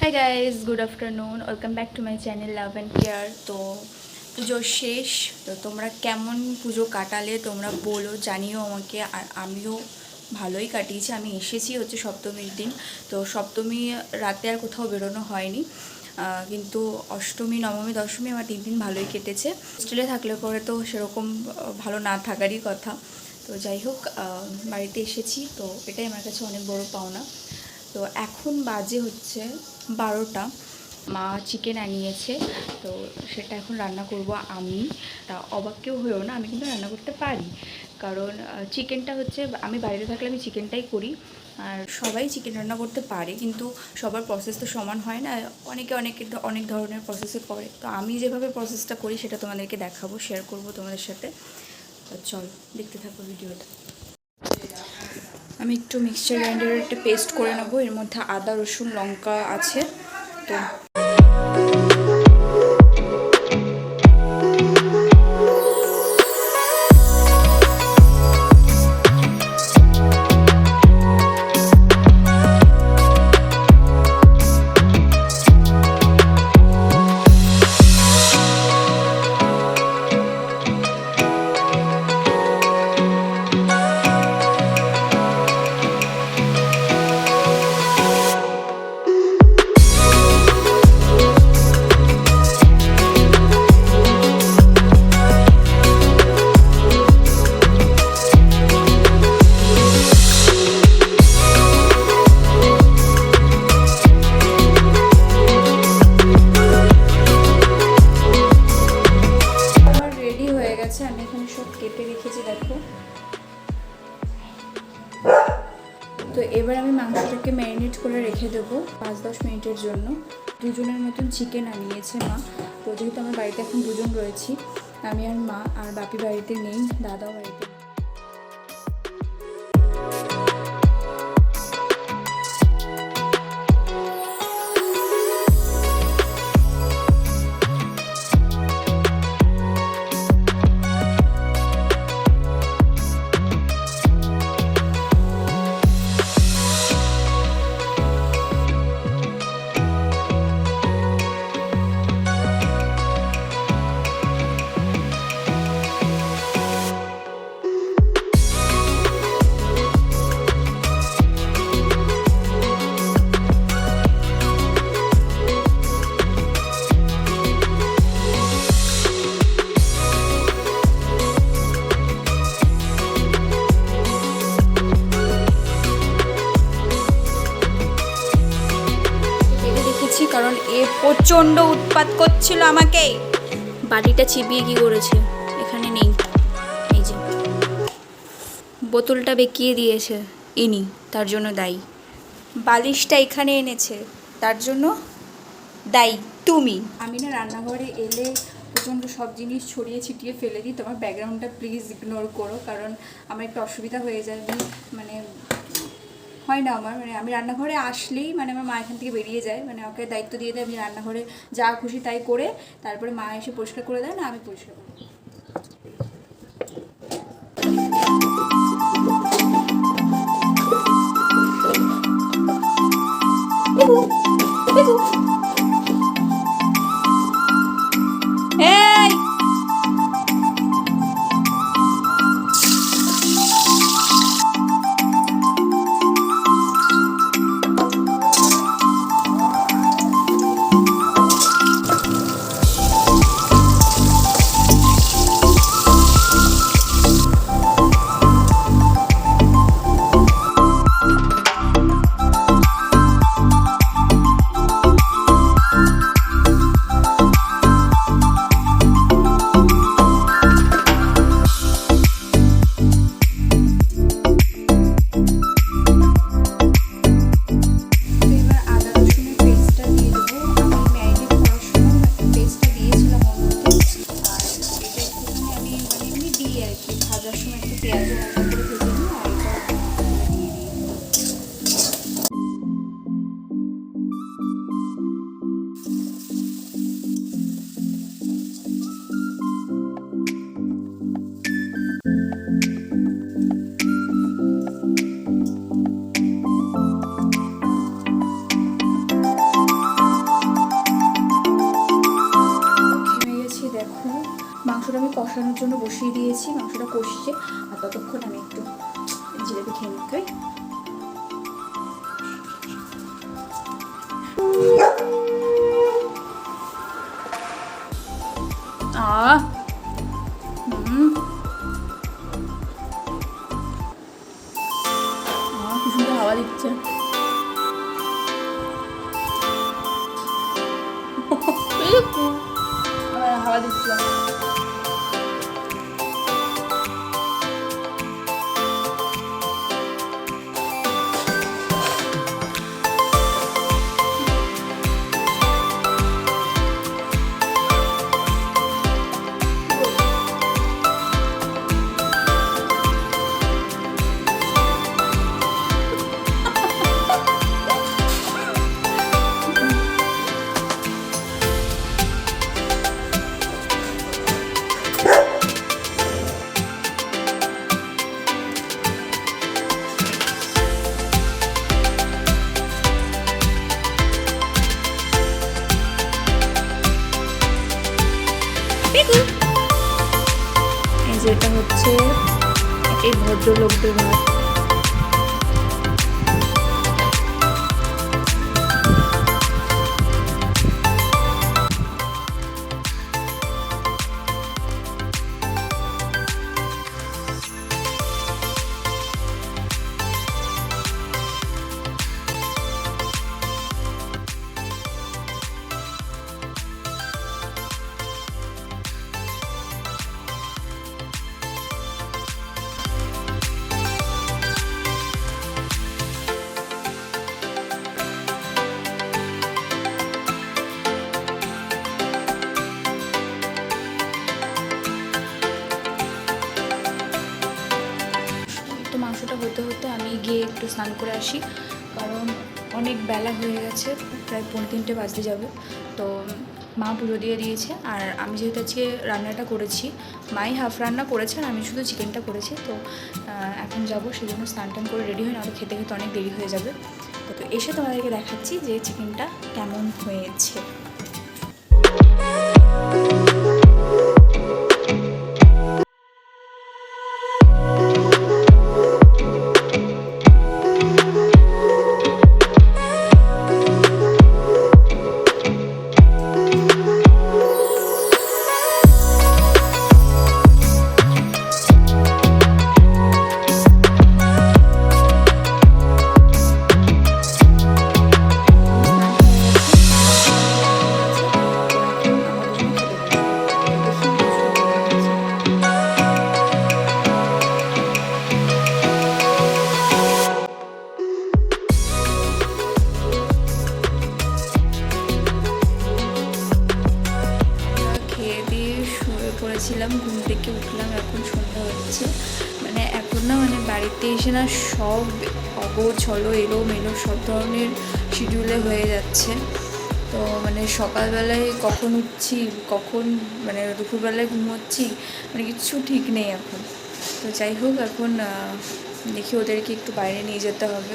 Hi guys, good afternoon. Welcome back to my channel love and care. তো পুজো শেষ। তো তোমরা কেমন পুজো কাটালে তোমরা বলো, জানিও আমাকে। আর আমিও ভালোই কাটিয়েছি। আমি এসেছি হচ্ছে সপ্তমীর দিন। তো সপ্তমী রাতে আর কোথাও বেরোনো হয়নি, কিন্তু অষ্টমী, নবমী, দশমী আমার 3 দিন ভালোই কেটেছে। হোস্টেলে থাকলে পরে তো সেরকম ভালো না থাকারই কথা। তো যাই হোক, বাড়িতে এসেছি, তো এটাই আমার কাছে অনেক বড় পাওনা। তো এখন বাজে হচ্ছে 12টা। মা চিকেন আনিয়েছে, তো সেটা এখন রান্না করব আমি। তা অবাক কেউ হয়েও না, আমি কিন্তু রান্না করতে পারি। কারণ চিকেনটা হচ্ছে, আমি বাইরে থাকলে আমি চিকেনটাই করি। আর সবাই চিকেন রান্না করতে পারে, কিন্তু সবার প্রসেস তো সমান হয় না। অনেকে অনেক ধরনের প্রসেসে করে। তো আমি যেভাবে প্রসেসটা করি সেটা তোমাদেরকে দেখাবো, শেয়ার করব তোমাদের সাথে। চল দেখতে থাকো ভিডিওটা। আমি একটু মিক্সচার গ্রাইন্ডারে একটা পেস্ট করে নেবো। এর মধ্যে আদা, রসুন, লঙ্কা আছে। তো আমি এখানে সব কেটে রেখেছি, দেখো। তো এবার আমি মাংসটাকে ম্যারিনেট করে রেখে দেবো 5-10 মিনিটের জন্য। 2জনের মতন চিকেন আনিয়েছে মা। তো যেহেতু আমার বাড়িতে এখন 2জন রয়েছি, আমি আর মা, আর বাপি বাড়িতে নেই, দাদাও বাড়িতে। কারণ এ প্রচণ্ড উৎপাত করছিল আমাকে। বাটিটা চিবিয়ে কি করেছে, এখানে নেই। এই যে বোতলটা বেঁকিয়ে দিয়েছে ইনি, তার জন্য দায়ী। বালিশটা এখানে এনেছে, তার জন্য দায়ী তুমি। আমি না রান্নাঘরে এলে প্রচণ্ড সব জিনিস ছড়িয়ে ছিটিয়ে ফেলে দিই। তোমার ব্যাকগ্রাউন্ডটা প্লিজ ইগনোর করো, কারণ আমার একটু অসুবিধা হয়ে যায়। মানে হয় না আমার, মানে আমি রান্নাঘরে আসলেই আমার মা এখান থেকে বেরিয়ে যায়। ওকে দায়িত্ব দিয়ে দেয়, আমি রান্নাঘরে যা খুশি তাই করে, তারপরে মা এসে পরিষ্কার করে দেয়, না আমি পরিষ্কার করি। কষানোর জন্য বসিয়ে দিয়েছি, মাংসটা কষছে। আর ততক্ষণ আমি একটু জিলেপি খেয়ে নিতে। কি সুন্দর হাওয়া দিচ্ছে। হাওয়া দিচ্ছিলাম। এই যে এটা হচ্ছে এই ভদ্রলোকদের ঘর। তো মাংসটা হতে হতে আমি গিয়ে একটু স্নান করে আসি, কারণ অনেক বেলা হয়ে গেছে, প্রায় 2:45 বাজতে যাবে। তো মা পুজো দিয়ে দিয়েছে, আর আমি যেহেতু আজকে রান্নাটা করেছি, মাই হাফ রান্না করেছে আর আমি শুধু চিকেনটা করেছি। তো এখন যাবো, সেই জন্য স্নান টান করে রেডি হয়ে, নাহলে খেতে খেতে অনেক দেরি হয়ে যাবে। তো এসে তোমাদেরকে দেখাচ্ছি যে চিকেনটা কেমন হয়েছে। করেছিলাম, ঘুম থেকে উঠলাম, এখন সন্ধ্যা হচ্ছে। মানে এখন না, মানে বাড়িতে এসে না সব অগোছলো এলোমেলো সব ধরনের শিডিউলে হয়ে যাচ্ছে। তো মানে সকালবেলায় কখন উঠছি, কখন মানে দুপুরবেলায় ঘুমোচ্ছি, মানে কিচ্ছু ঠিক নেই এখন। তো যাই হোক, এখন দেখি ওদেরকে একটু বাইরে নিয়ে যেতে হবে।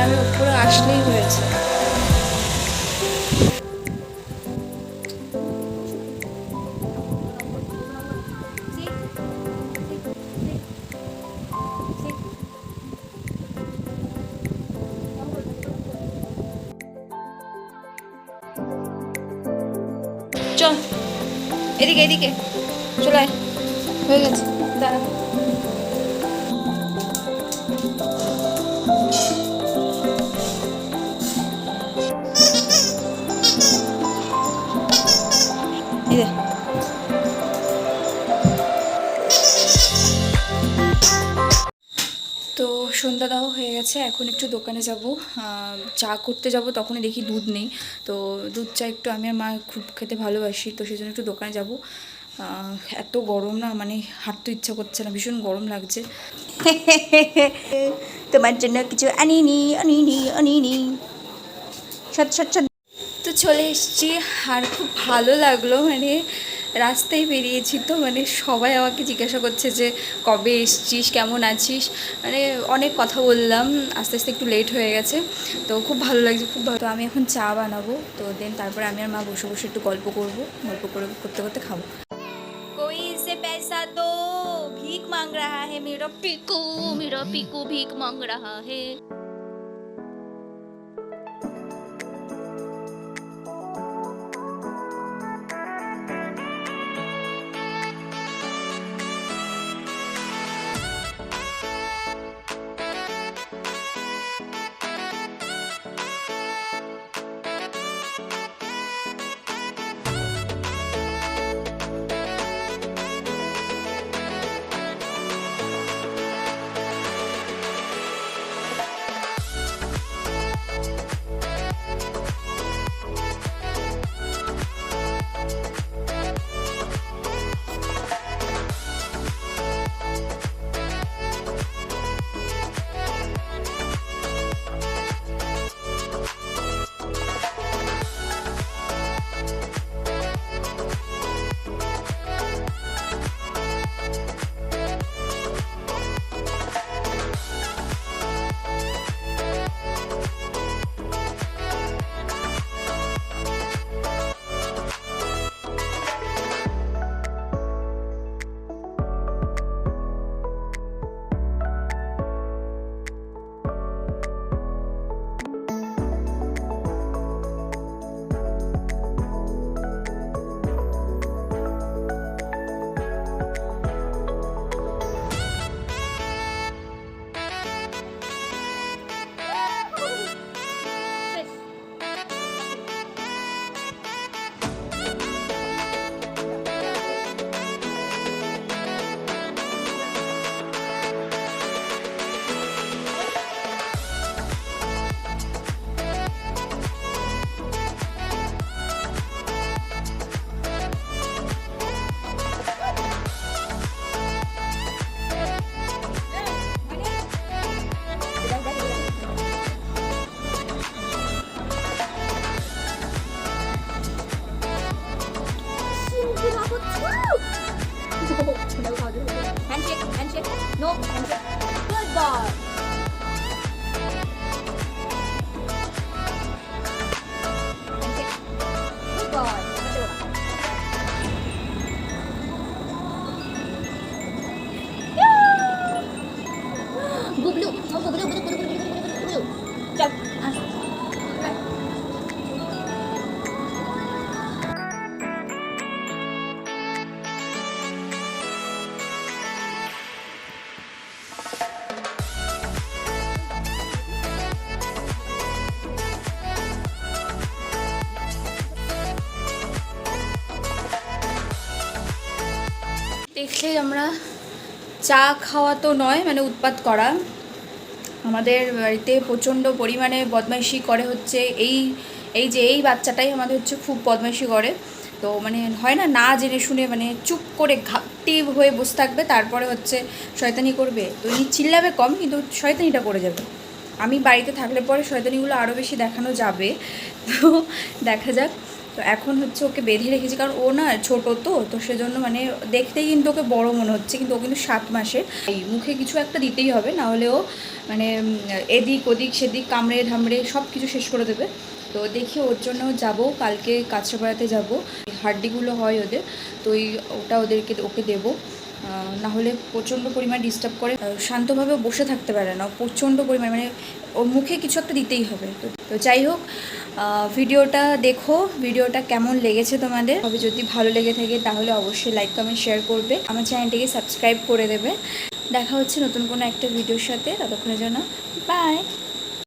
আমি উপরে আসলেই হয়েছে। চল এদিকে এদিকে চলে আয়, হয়ে গেছে, দাঁড়া। তো সন্ধ্যা দাওয়া হয়ে গেছে, এখন একটু দোকানে যাব, চা করতে যাব। তখনই দেখি দুধ নেই, তো দুধ চা একটু আমি আর মা খুব খেতে ভালোবাসি, তো সেই জন্য একটু দোকানে যাব। এত গরম না, মানে হাঁটতে ইচ্ছা করছে না, ভীষণ গরম লাগছে। তোমার জন্য কিছু আনিনি সত সত সত। তো চলে এসেছি, আর খুব ভালো লাগলো, মানে রাস্তায় বেরিয়েছি তো মানে সবাই আমাকে জিজ্ঞাসা করছে যে কবে এসছিস, কেমন আছিস, মানে অনেক কথা বললাম, আস্তে আস্তে একটু লেট হয়ে গেছে, তো খুব ভালো লাগছে, খুব ভালো। তো আমি এখন চা বানাবো, তো দেন তারপরে আমি আর মা বসে বসে একটু গল্প করতে করতে খাবো। कोई से पैसा दो, भीख मांग रहा है मेरा पीकू भीख मांग रहा है। Handshake. No, handshake. Good boy. Handshake. Good boy. Gublu. No, gublu. Chal. দেখলে আমরা চা খাওয়া তো নয়, মানে উৎপাত করা। আমাদের বাড়িতে প্রচণ্ড পরিমাণে বদমাইশি করে, হচ্ছে এই বাচ্চাটাই আমাদের হচ্ছে খুব বদমাইশি করে। তো মানে হয় না, না জেনে শুনে মানে চুপ করে ঘাপটি হয়ে বসে থাকবে, তারপরে হচ্ছে শয়তানি করবে। তো চিল্লাবে কম, কিন্তু শয়তানিটা করে যাবে। আমি বাড়িতে থাকলে পরে শয়তানিগুলো আরও বেশি দেখানো যাবে, তো দেখা যাক। তো এখন হচ্ছে ওকে বেঁধে রেখেছি, কারণ ও না ছোটো, তো সেজন্য মানে দেখতেই কিন্তু ওকে বড় মনে হচ্ছে, কিন্তু ও কিন্তু 7 মাসের। এই মুখে কিছু একটা দিতেই হবে, না হলে ও মানে এদিক ওদিক সেদিক কামড়ে ঢামড়ে সব কিছু শেষ করে দেবে। তো দেখি ওর জন্য যাব, কালকে কাঁচরাপাড়াতে যাব, হাড্ডিগুলো হয় ওদের, তো ওটা ওকে দেবো। না হলে প্রচণ্ড পরিমাণ ডিস্টার্ব করে, শান্তভাবে বসে থাকতে পারে না, প্রচণ্ড পরিমাণ মানে ওর মুখে কিছু একটা দিতেই হবে। তো যাই হোক, ভিডিওটা দেখো, ভিডিওটা কেমন লেগেছে তোমাদের। তবে যদি ভালো লেগে থাকে তাহলে অবশ্যই লাইক কমেন্ট শেয়ার করবে, আমার চ্যানেলটিকে সাবস্ক্রাইব করে দেবে। দেখা হচ্ছে নতুন কোনো একটা ভিডিওর সাথে, ততক্ষণের জন্য বাই।